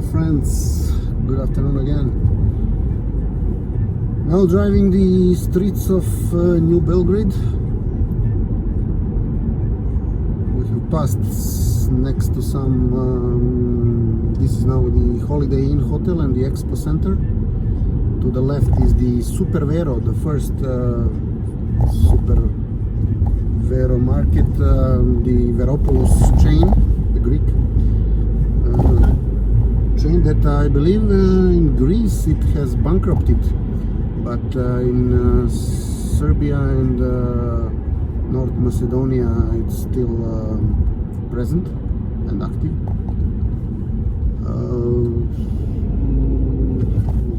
dear friends, good afternoon again. Now driving the streets of New Belgrade. We have passed next to some, this is now the Holiday Inn Hotel and the Expo Center. To the left is the Super Vero, the first Super Vero market, the Veropoulos chain, the Greek chain that I believe in Greece it has bankrupted, but in Serbia and North Macedonia it's still present and active.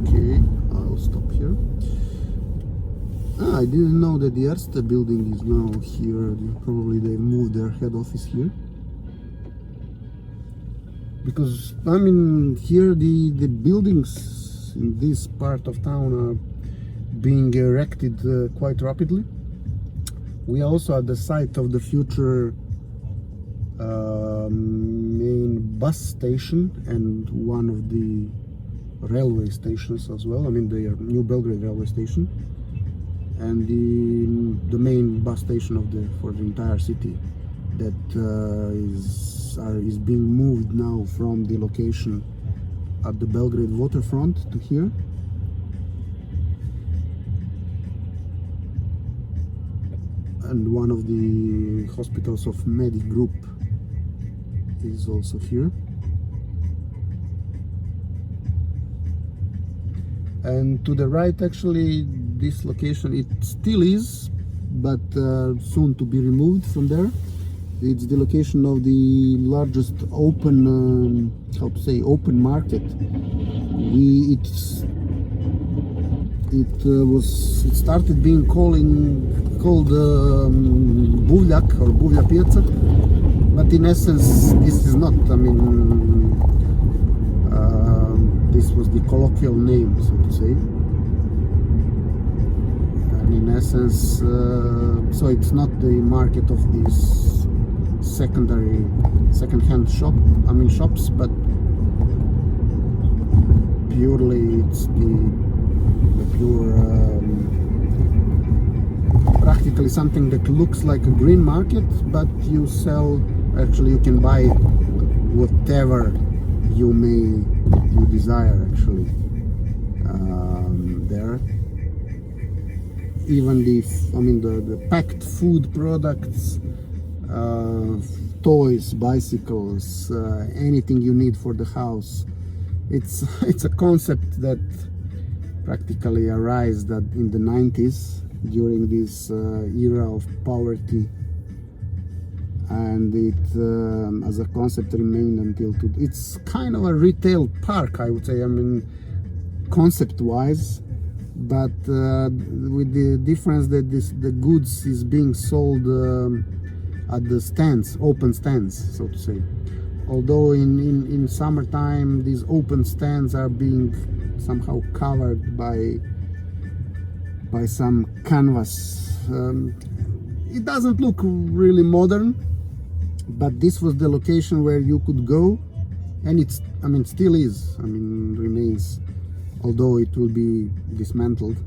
Okay, I'll stop here. I didn't know that the Erste building is now here. Probably they moved their head office here. Because I mean, here the buildings in this part of town are being erected quite rapidly. We are also at the site of the future main bus station and one of the railway stations as well. I mean, the New Belgrade railway station and the main bus station of for the entire city that is being moved now from the location at the Belgrade waterfront to here. And one of the hospitals of Medi Group is also here. And to the right, actually, this location, it still is, but soon to be removed from there. It's the location of the largest open, open market. It started being called Buvljak or Buvlja Piazza, but in essence this is not. I mean, this was the colloquial name, so to say. And in essence, so it's not the market of these second-hand shops, but purely it's the pure practically something that looks like a green market, but you can buy whatever you desire actually there. Even the packed food products, toys, bicycles, anything you need for the house. It's a concept that practically arose in the 90s during this era of poverty, and it as a concept remained until today. It's kind of a retail park, I would say. I mean, concept wise, but with the difference that the goods is being sold at the stands, open stands, so to say. Although in summertime these open stands are being somehow covered by some canvas. It doesn't look really modern, but this was the location where you could go, and still is. Remains, although it will be dismantled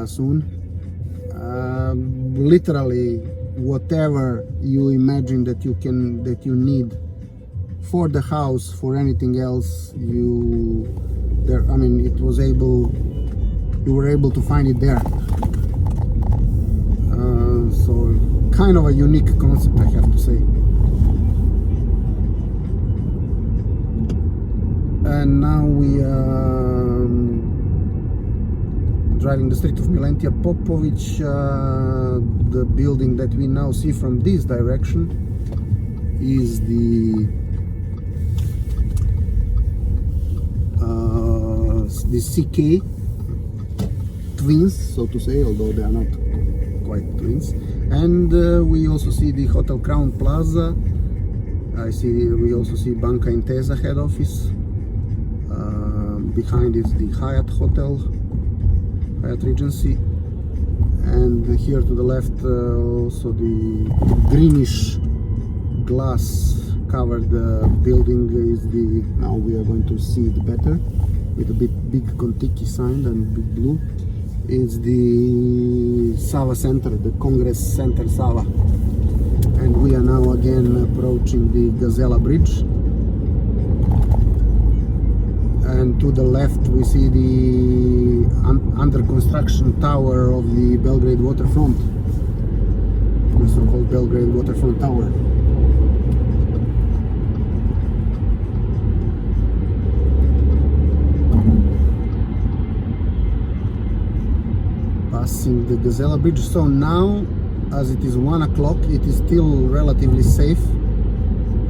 soon. Literally, whatever you imagine that you need for the house, for anything else, you were able to find it there. So kind of a unique concept, I have to say. And now we are driving the street of Milentia Popovic. The building that we now see from this direction is the CK twins, so to say, although they are not quite twins. And we also see the Hotel Crown Plaza. We also see Banca Intesa head office. Behind is the Hyatt Hotel, Hyatt Regency, and here to the left also the greenish glass covered building is the, now we are going to see it better, with a big Kontiki sign and big blue, is the Sava Center, the Congress Center Sava. And we are now again approaching the Gazela bridge. And to the left we see the under construction tower of the Belgrade waterfront, the so-called Belgrade waterfront tower. Passing the Gazela bridge. So now, as it is 1 o'clock, it is still relatively safe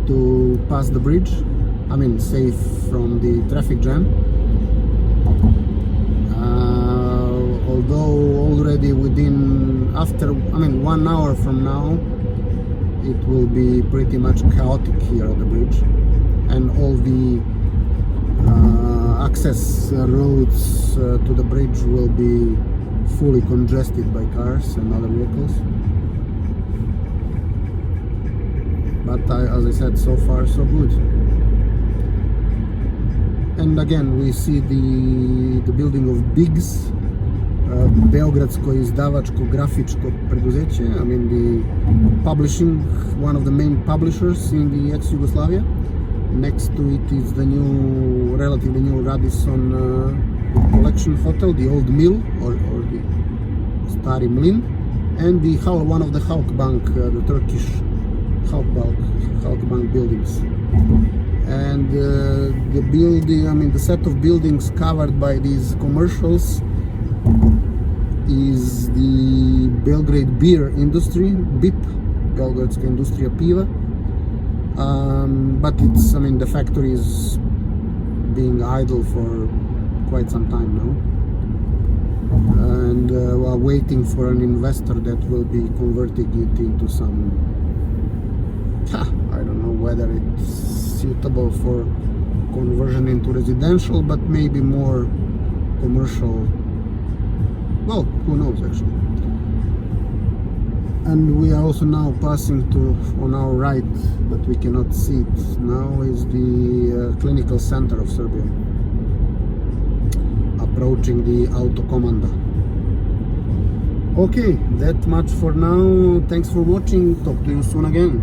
to pass the bridge. I mean, safe from the traffic jam. Although already after 1 hour from now, it will be pretty much chaotic here at the bridge, and all the access roads to the bridge will be fully congested by cars and other vehicles. But as I said, so far so good. And again we see the building of BIGS, Beogradsko izdavačko grafičko preduzeće, I mean the publishing, one of the main publishers in the ex-Yugoslavia. Next to it is the new, relatively new Radisson collection hotel, the Old Mill or the Stari Mlin, and the one of the Halkbank, the Turkish Halkbank buildings. And the building, the set of buildings covered by these commercials is the Belgrade beer industry, BIP, Belgradska industrija piva. But it's, the factory is being idle for quite some time now, and we're waiting for an investor that will be converting it into some, I don't know whether it's suitable for conversion into residential, but maybe more commercial. Well, who knows actually. And we are also now passing on our right, but we cannot see it now, is the clinical center of Serbia, approaching the Autokomanda. Okay, that much for now. Thanks for watching. Talk to you soon again.